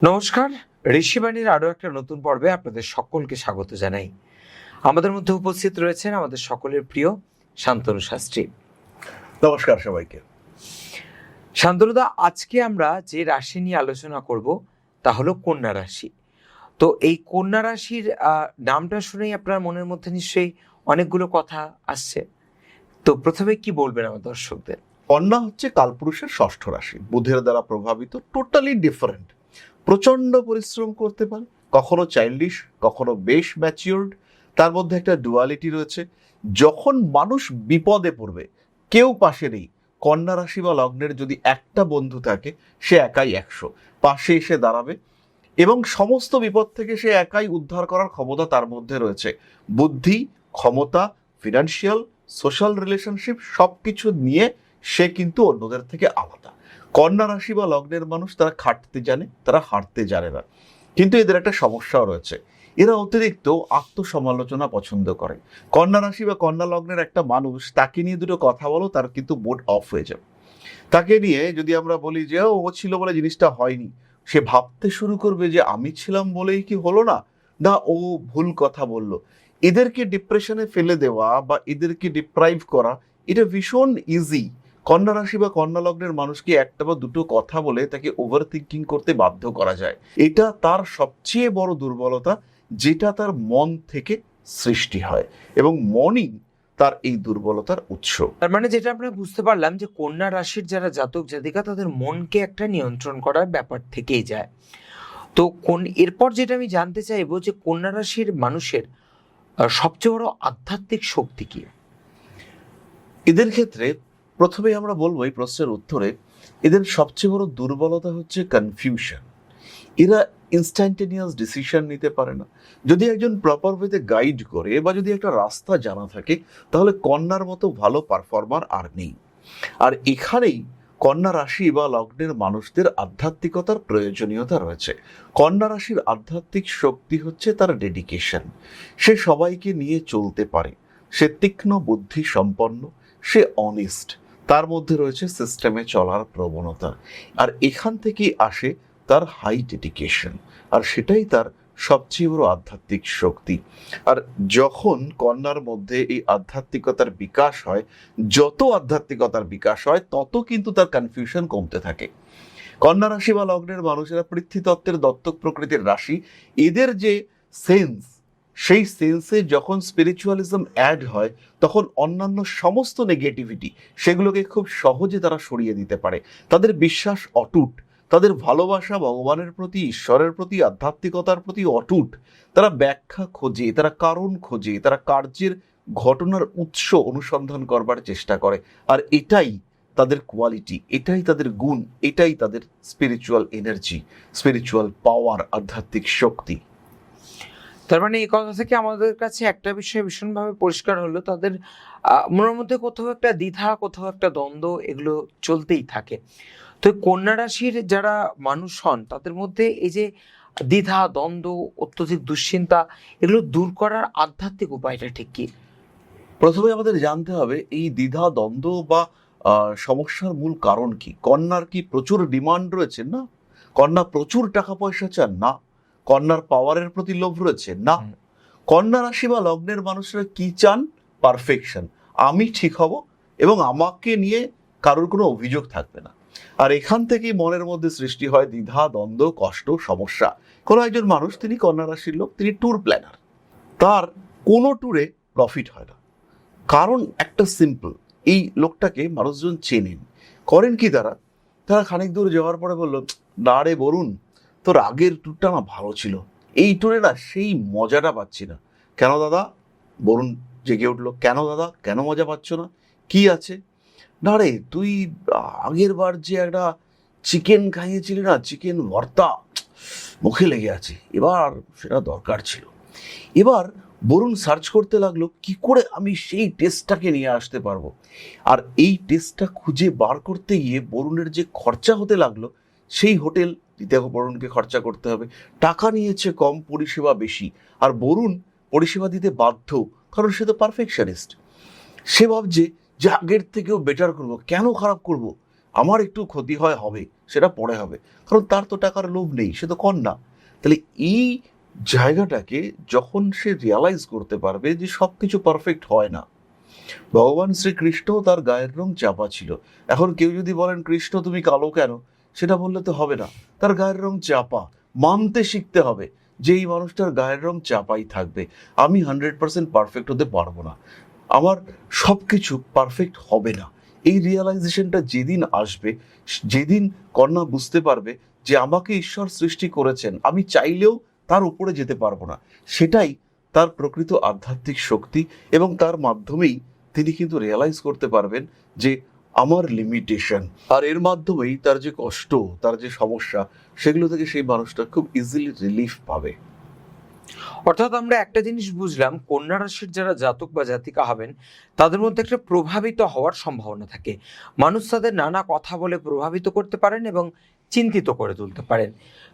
নমস্কার। ঋষিবাণীর আরো একটা নতুন পর্বে আপনাদের সকলকে স্বাগত জানাই। আমাদের মধ্যে উপস্থিত রয়েছেন আমাদের সকলের প্রিয় শান্তনু শাস্ত্রী। নমস্কার সবাইকে। শান্তনুদা, আজকে আমরা যে রাশি নিয়ে আলোচনা করব তা হলো কন্যা রাশি। তো এই কন্যা রাশির নামটা শুনেই আপনার মনের মধ্যে নিশ্চয়ই অনেকগুলো কথা আসছে। তো প্রথমে কি বলবেন আমার দর্শকদের? কন্যা হচ্ছে কালপুরুষের ষষ্ঠ রাশি, বুধের দ্বারা প্রভাবিত, টোটালি ডিফারেন্ট। প্রচন্ড পরিশ্রম করতে পারে, কখনো চাইল্ডিশ, কখনো বেশ ম্যাচিওর্ড। তার মধ্যে একটা ডুয়ালিটি রয়েছে। যখন মানুষ বিপদে পড়বে, কেউ পাশে নেই, কন্যা রাশি বা লগ্নের যদি একটা বন্ধু থাকে, সে একাই 100 পাশে এসে দাঁড়াবে এবং সমস্ত বিপদ থেকে সে একাই উদ্ধার করার ক্ষমতা তার মধ্যে রয়েছে। বুদ্ধি, ক্ষমতা, ফিনান্সিয়াল, সোশ্যাল রিলেশনশিপ সবকিছু নিয়ে সে কিন্তু অন্যদের থেকে আলাদা। কন্যা রাশি বা লগ্নের মানুষ তারা খাটতে জানে, তারা হারতে জানে না। কিন্তু এদের একটা সমস্যাও রয়েছে, এরা অতিরিক্ত আত্মসমালোচনা পছন্দ করে। কন্যা রাশি বা কন্যা লগ্নের একটা মানুষ, তাকে নিয়ে দুটো কথা বলো, তার কিন্তু মুড অফ হয়ে যাবে। তাকে নিয়ে যদি আমরা বলি যে ও ছিল বলে জিনিসটা হয়নি, সে ভাবতে শুরু করবে যে আমি ছিলাম বলেই কি হলো না, না ও ভুল কথা বলল। এদেরকে ডিপ্রেশনে ফেলে দেওয়া বা এদেরকে ডিপ্রাইভ করা, এটা ভীষণ ইজি। কন্যা রাশি বা কন্যা লগ্নের মানুষকে একটা বা দুটো কথা বলে তাকে ওভার থিঙ্কিং করতে বাধ্য করা যায়। এটা তার সবচেয়ে বড় দুর্বলতা, যেটা তার মন থেকে সৃষ্টি হয় এবং মনই তার এই দুর্বলতার উৎস। তার মানে যেটা আমরা বুঝতে পারলাম যে কন্যা রাশির যারা জাতক জাতিকা, তাদের মনকে একটা নিয়ন্ত্রণ করার ব্যাপার থেকেই যায়। তো এরপর যেটা আমি জানতে চাইবো যে কন্যা রাশির মানুষের সবচেয়ে বড় আধ্যাত্মিক শক্তি কি? এদের ক্ষেত্রে প্রথমে আমরা বলবো এই প্রশ্নের উত্তরে, এদের সবচেয়ে বড় দুর্বলতা হচ্ছে কনফিউশন। এরা ইনস্ট্যান্টেনিয়াস ডিসিশন নিতে পারে না। যদি একজন প্রপার ওয়েতে গাইড করে বা যদি একটা রাস্তা জানা থাকে, তাহলে কন্যার মতো ভালো পারফর্মার আর নেই। আর এখানেই কন্যা রাশি বা লগ্নের মানুষদের আধ্যাত্মিকতার প্রয়োজনীয়তা রয়েছে। কন্যা রাশির আধ্যাত্মিক শক্তি হচ্ছে তার ডেডিকেশন। সে সবাইকে নিয়ে চলতে পারে, সে তীক্ষ্ণ বুদ্ধি সম্পন্ন, সে অনেস্ট, তার মধ্যে রয়েছে সিস্টেমে চলার প্রবণতা। আর এখান থেকেই আসে তার হাই ডেডিকেশন, আর সেটাই তার সবচেয়ে বড় আধ্যাত্মিক শক্তি। আর যখন কন্যার মধ্যে এই আধ্যাত্মিকতার বিকাশ হয়, যত আধ্যাত্মিকতার বিকাশ হয় তত কিন্তু তার কনফিউশন কমতে থাকে। কন্যা রাশি বা লগ্নের মানুষেরা পৃথ্বীতত্ত্বের দত্তক প্রকৃতির রাশি। এদের যে সেন্স, সেই সেন্সে যখন স্পিরিচুয়ালিজম অ্যাড হয়, তখন অন্যান্য সমস্ত নেগেটিভিটি সেগুলোকে খুব সহজে তারা সরিয়ে দিতে পারে। তাদের বিশ্বাস অটুট, তাদের ভালোবাসা ভগবানের প্রতি, ঈশ্বরের প্রতি, আধ্যাত্মিকতার প্রতি অটুট। তারা ব্যাখ্যা খোঁজে, তারা কারণ খোঁজে, তারা কার্যের ঘটনার উৎস অনুসন্ধান করবার চেষ্টা করে। আর এটাই তাদের কোয়ালিটি, এটাই তাদের গুণ, এটাই তাদের স্পিরিচুয়াল এনার্জি, স্পিরিচুয়াল পাওয়ার, আধ্যাত্মিক শক্তি। তার মানে এই কথা থেকে আমাদের কাছে একটা বিষয় ভীষণভাবে পরিষ্কার হলো, তাদের মনের মধ্যে কোথাও একটা দ্বিধা, কোথাও একটা দ্বন্দ্ব, এগুলো চলতেই থাকে। তো কন্যা রাশির যারা মানুষ হন, তাদের মধ্যে এই যে দ্বিধা, দ্বন্দ্ব, অত্যধিক দুশ্চিন্তা, এগুলো দূর করার আধ্যাত্মিক উপায়টা ঠিক কি? প্রথমে আমাদের জানতে হবে এই দ্বিধা দ্বন্দ্ব বা সমস্যার মূল কারণ কি। কন্যার কি প্রচুর ডিমান্ড রয়েছে? না। কন্যা প্রচুর টাকা পয়সা চান? না। কন্যার পাওয়ারের প্রতি লোভ রয়েছে? না। কন্যা রাশি বা লগ্নের মানুষরা কি চান? পারফেকশন। আমি ঠিক হব এবং আমাকে নিয়ে কারোর কোনো অভিযোগ থাকবে না। আর এখান থেকেই মনের মধ্যে সৃষ্টি হয় দ্বিধা, দ্বন্দ্ব, কষ্ট, সমস্যা। কোনো একজন মানুষ, তিনি কন্যা রাশির লোক, তিনি ট্যুর প্ল্যানার, তার কোনো ট্যুরে প্রফিট হয় না। কারণ একটা সিম্পল, এই লোকটাকে মানুষজন চেনেন। করেন কি তারা? তারা খানিক দূর যাওয়ার পরে বলল, না রে বরুণ, তোর আগের ট্যুরটা না ভালো ছিল, এই ট্যুরে না সেই মজাটা পাচ্ছি না। কেন দাদা? বরুণ জেগে উঠলো, কেন দাদা, কেন মজা পাচ্ছ না? কি আছে? না রে, তুই আগের বার যে একটা চিকেন খাইয়েছিলি না, চিকেন ভর্তা, মুখে লেগে আছে, এবার সেটা দরকার ছিল। এবার বরুণ সার্চ করতে লাগলো কি করে আমি সেই টেস্টটাকে নিয়ে আসতে পারবো। আর এই টেস্টটা খুঁজে বার করতে গিয়ে বরুণের যে খরচা হতে লাগলো, সেই হোটেল দিতে বরুণকে খরচা করতে হবে। টাকা নিয়েছে কম, পরিষেবা বেশি। আর বরুণ পরিষেবা দিতে বাধ্য, কারণ সে তো পারফেকশনিস্ট। সে ভাবছে যে আগের থেকেও বেটার করব, কেন খারাপ করব। আমার একটু ক্ষতি হবে, সেটা পরে হবে, কারণ তার তো টাকার লোভ নেই, সে তো কন্যা। তাহলে এই জায়গাটাকে যখন সে রিয়ালাইজ করতে পারবে যে সবকিছু পারফেক্ট হয় না। ভগবান শ্রীকৃষ্ণ তার গায়ের রং চাপা ছিল। এখন কেউ যদি বলেন কৃষ্ণ তুমি কালো কেন, সেটা বললে তো হবে না। তার গায়ের রং চাপা, মানতে শিখতে হবে যে এই মানুষটার গায়ের রং চাপাই থাকবে। আমি 100% পারফেক্ট হতে পারবো না, আমার সবকিছু পারফেক্ট হবে না। এই রিয়েলাইজেশনটা যেদিন আসবে, যেদিন কন্যা বুঝতে পারবে যে আমাকে ঈশ্বর সৃষ্টি করেছেন, আমি চাইলেও তার উপরে যেতে পারবো না, সেটাই তার প্রকৃত আধ্যাত্মিক শক্তি। এবং তার মাধ্যমেই তিনি কিন্তু রিয়েলাইজ করতে পারবেন যে আমার লিমিটেশন, আর এর মাধ্যমেই তার যে কষ্ট, তার যে সমস্যা, সেগুলো থেকে সেই মানুষটা খুব ইজিলি রিলিফ পাবে। অর্থাৎ আমরা একটা জিনিস বুঝলাম, কন্যা রাশির যারা জাতক বা জাতিকা হবেন তাদের মধ্যে একটা প্রভাবিত হওয়ার সম্ভাবনা থাকে। মানুষ তাদের নানা কথা বলে প্রভাবিত করতে পারেন এবং চিন্তিত করে তুলতে পারেন।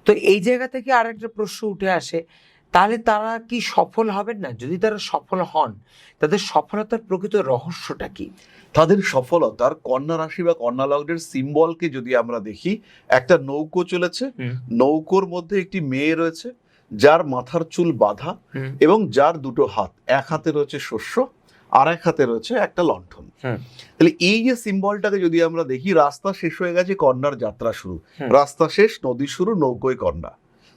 তো এই জায়গা থেকে আর একটা প্রশ্ন উঠে আসে, তাহলে তারা কি সফল হবেন না? যদি তারা সফল হন, তাদের সফলতার প্রকৃত রহস্যটা কি? তাদের সফলতার কন্যা রাশি বা কন্যা লগ্নের সিম্বলকে যদি আমরা দেখি, একটা নৌকো চলেছে, নৌকোর মধ্যে একটি মেয়ে রয়েছে যার মাথার চুল বাঁধা এবং যার দুটো হাত, এক হাতে রয়েছে শস্য আর এক হাতে রয়েছে একটা লণ্ঠন। তাহলে এই যে সিম্বলটাকে যদি আমরা দেখি, রাস্তা শেষ হয়ে গেছে, কন্যার যাত্রা শুরু, রাস্তা শেষ, নদী শুরু, নৌকোয় কন্যা,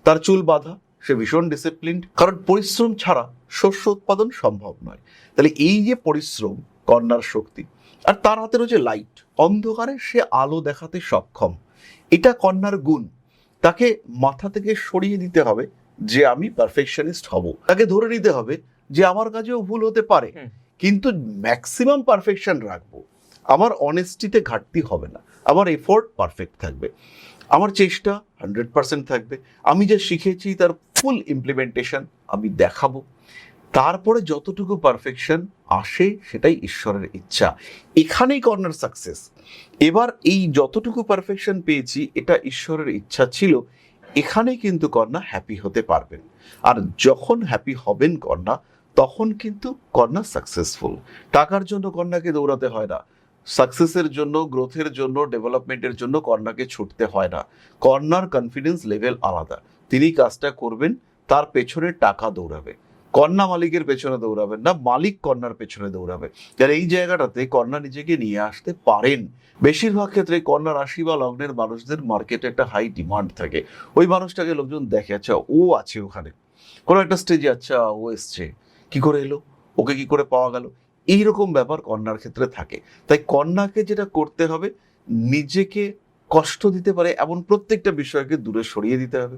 তার চুল বাঁধা, সে ভীষণ ডিসিপ্লিনড, কারণ পরিশ্রম ছাড়া শস্য উৎপাদন সম্ভব নয়। তাহলে এই যে পরিশ্রম, কন্যার শক্তি, আর তার হাতে রয়েছে লাইট, অন্ধকারে সে আলো দেখাতে সক্ষম, এটা কন্যার গুণ। তাকে মাথা থেকে সরিয়ে দিতে হবে যে আমি পারফেকশনিস্ট হব, তাকে ধরে নিতে হবে যে আমার কাছেও ভুল হতে পারে, কিন্তু ম্যাক্সিমাম পারফেকশন রাখবো, আমার অনেস্টিতে ঘাটতি হবে না, আমার এফোর্ট পারফেক্ট থাকবে, আমার চেষ্টা 100% থাকবে, আমি যা শিখেছি তার ফুল ইমপ্লিমেন্টেশন আমি দেখাবো, তারপরে যতটুকু পারফেকশন আসে সেটাই ঈশ্বরের ইচ্ছা। এখানেই কর্নার সাকসেস। এবার এই যতটুকু পারফেকশন পেয়েছি এটা ঈশ্বরের ইচ্ছা ছিল, এখানেই কিন্তু কন্যা হ্যাপি হতে পারবেন। আর যখন হ্যাপি হবেন কন্যা, তখন কিন্তু কন্যা সাকসেসফুল। টাকার জন্য কন্যাকে দৌড়াতে হয় না, সাকসেসের জন্য, গ্রোথের জন্য, ডেভেলপমেন্টের জন্য কন্যাকে ছুটতে হয় না। কন্যার কনফিডেন্স লেভেল আলাদা, তিনি কাজটা করবেন, তার পেছনে টাকা দৌড়াবে, কন্যা মালিকের পেছনে দৌড়াবেন না, মালিক কন্যার পেছনে দৌড়াবে। আর এই জায়গাটাতে কন্যা নিজেকে নিয়ে আসতে পারেন। বেশিরভাগ ক্ষেত্রে কন্যা রাশি বা লগ্নের মানুষদের মার্কেটে একটা হাই ডিমান্ড থাকে, ওই মানুষটাকে লোকজন দেখে, আচ্ছা ও আছে ওখানে কোনো একটা স্টেজে, আচ্ছা ও এসছে, কি করে এলো, ওকে কি করে পাওয়া গেল, এইরকম ব্যাপার কন্যার ক্ষেত্রে থাকে। তাই কন্যাকে যেটা করতে হবে, নিজেকে কষ্ট দিতে পারে এমন প্রত্যেকটা বিষয়কে দূরে সরিয়ে দিতে হবে,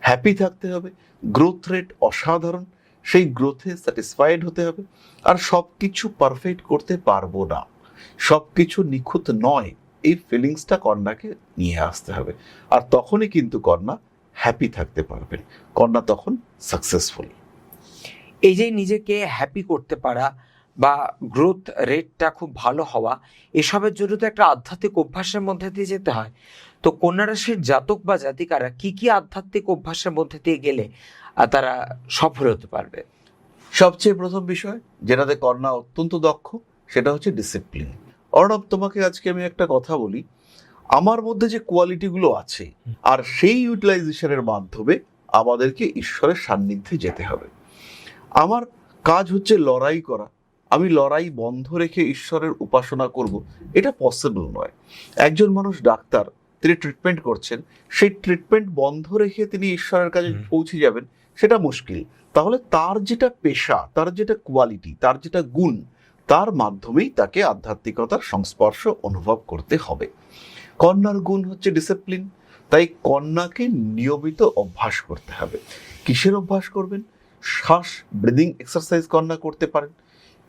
হ্যাপি থাকতে হবে, গ্রোথ রেট অসাধারণ, সেই গ্রোথে স্যাটিসফাইড হতে হবে। আর সব কিছু পারফেক্ট করতে পারবো না, সব কিছু নিখুঁত নয়, এই ফিলিংসটা কন্যাকে নিয়ে আসতে হবে। আর তখনই কিন্তু কন্যা হ্যাপি থাকতে পারবেন, কন্যা তখন সাকসেসফুল। এই যে নিজেকে হ্যাপি করতে পারা বা গ্রোথ রেটটা খুব ভালো হওয়া, এসবের জন্য তো একটা আধ্যাত্মিক অভ্যাসের মধ্যে দিয়ে যেতে হয়। তো কন্যা রাশির জাতক বা জাতিকারা কি কি আধ্যাত্মিক অভ্যাসের মধ্যে দিয়ে গেলে তারা সফল হতে পারবে? সবচেয়ে প্রথম বিষয় যেটাতে কন্যা অত্যন্ত দক্ষ, সেটা হচ্ছে ডিসিপ্লিন। অর্ণব, তোমাকে আজকে আমি একটা কথা বলি, আমার মধ্যে যে কোয়ালিটিগুলো আছে, আর সেই ইউটিলাইজেশনের মাধ্যমে আমাদেরকে ঈশ্বরের সান্নিধ্যে যেতে হবে। আমার কাজ হচ্ছে লড়াই করা, আমি লড়াই বন্ধ রেখে ঈশ্বরের উপাসনা করব, এটা পসিবল নয়। একজন মানুষ ডাক্তার, তিনি ট্রিটমেন্ট করছেন, সেই ট্রিটমেন্ট বন্ধ রেখে তিনি ঈশ্বরের কাছে পৌঁছে যাবেন, সেটা মুশকিল। তাহলে তার যেটা পেশা, তার যেটা কোয়ালিটি, তার যেটা গুণ, তার মাধ্যমেই তাকে আধ্যাত্মিকতার সংস্পর্শ অনুভব করতে হবে। কন্যার গুণ হচ্ছে ডিসিপ্লিন, তাই কন্যাকে নিয়মিত অভ্যাস করতে হবে। কিসের অভ্যাস করবেন? শ্বাস, ব্রিদিং এক্সারসাইজ কন্যা করতে পারেন।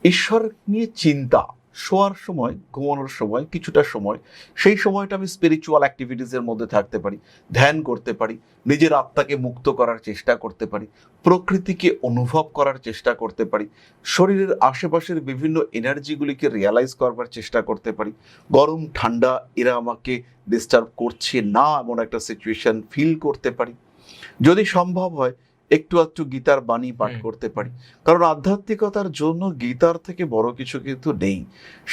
ঈশ্বর নিয়ে চিন্তা, শোয়ার সময়, ঘুমানোর সময় কিছুটা সময়, সেই সময়টা আমি স্পিরিচুয়াল অ্যাক্টিভিটিসের মধ্যে থাকতে পারি, ধ্যান করতে পারি, নিজের আত্মাকে মুক্ত করার চেষ্টা করতে পারি, প্রকৃতিকে অনুভব করার চেষ্টা করতে পারি, শরীরের আশেপাশের বিভিন্ন এনার্জিগুলিকে রিয়ালাইজ করবার চেষ্টা করতে পারি, গরম ঠান্ডা এরা আমাকে ডিস্টার্ব করছে না এমন একটা সিচুয়েশন ফিল করতে পারি। যদি সম্ভব হয় একটু আধটু গীতার বাণী পাঠ করতে পারি, কারণ আধ্যাত্মিকতার জন্য গীতার থেকে বড় কিছু কিন্তু নেই।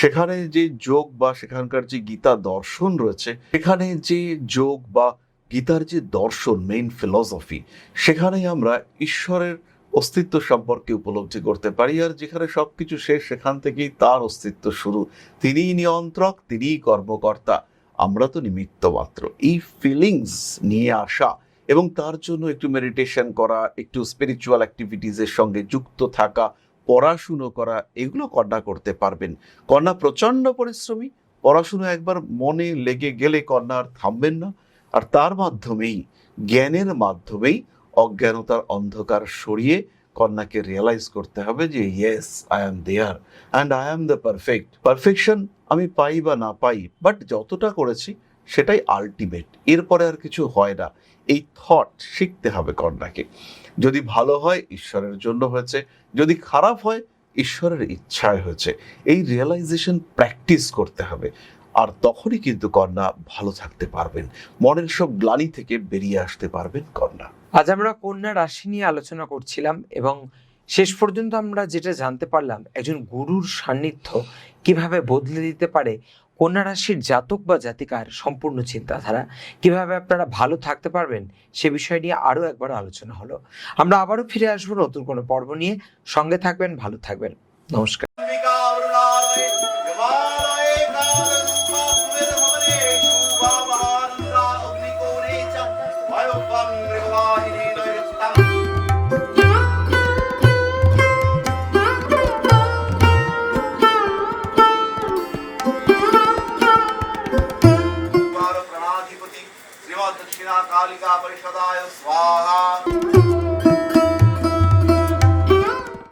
সেখানে যে যোগ বা সেখানকার যে গীতা দর্শন রয়েছে, সেখানে যে যোগ বা গীতার যে দর্শন, মেইন ফিলসফি, সেখানে আমরা ঈশ্বরের অস্তিত্ব সম্পর্কে উপলব্ধি করতে পারি। আর যেখানে সবকিছু শেষ, সেখান থেকেই তার অস্তিত্ব শুরু। তিনিই নিয়ন্ত্রক, তিনিই কর্মকর্তা, আমরা তো নিমিত্ত মাত্র। এই ফিলিংস নিয়ে আসা এবং তার জন্য একটু মেডিটেশন করা, একটু স্পিরিচুয়াল অ্যাক্টিভিটিসের সঙ্গে যুক্ত থাকা, পড়াশুনো করা, এগুলো কন্যা করতে পারবেন। কন্যা প্রচণ্ড পরিশ্রমী, পড়াশুনো একবার মনে লেগে গেলে কন্যা আর থামবেন না। আর তার মাধ্যমেই, জ্ঞানের মাধ্যমেই অজ্ঞানতার অন্ধকার সরিয়ে কন্যাকে রিয়েলাইজ করতে হবে যে yes, I am there and I am the perfect. Perfection আমি পাই বা না পাই, বাট যতটা করেছি সেটাই আলটিমেট, এরপরে আর কিছু হয় না। এই থট শিখতে হবে কন্যাকে। যদি ভালো হয় ঈশ্বরের জন্য হয়েছে, যদি খারাপ হয় ঈশ্বরের ইচ্ছায় হয়েছে। এই রিয়েলাইজেশন প্র্যাকটিস করতে হবে, আর তখনই কিন্তু কন্যা ভালো থাকতে পারবেন, মনের সব গ্লানি থেকে বেরিয়ে আসতে পারবেন কন্যা। আজ আমরা কন্যা রাশি নিয়ে আলোচনা করছিলাম এবং শেষ পর্যন্ত আমরা যেটা জানতে পারলাম, একজন গুরুর সান্নিধ্য কিভাবে বদলে দিতে পারে কন্যা রাশির জাতক বা জাতিকার সম্পূর্ণ চিন্তাধারা, কিভাবে আপনারা ভালো থাকতে পারবেন সে বিষয় নিয়ে আরো একবার আলোচনা হলো। আমরা আবারও ফিরে আসবো নতুন কোনো পর্ব নিয়ে। সঙ্গে থাকবেন, ভালো থাকবেন, নমস্কার।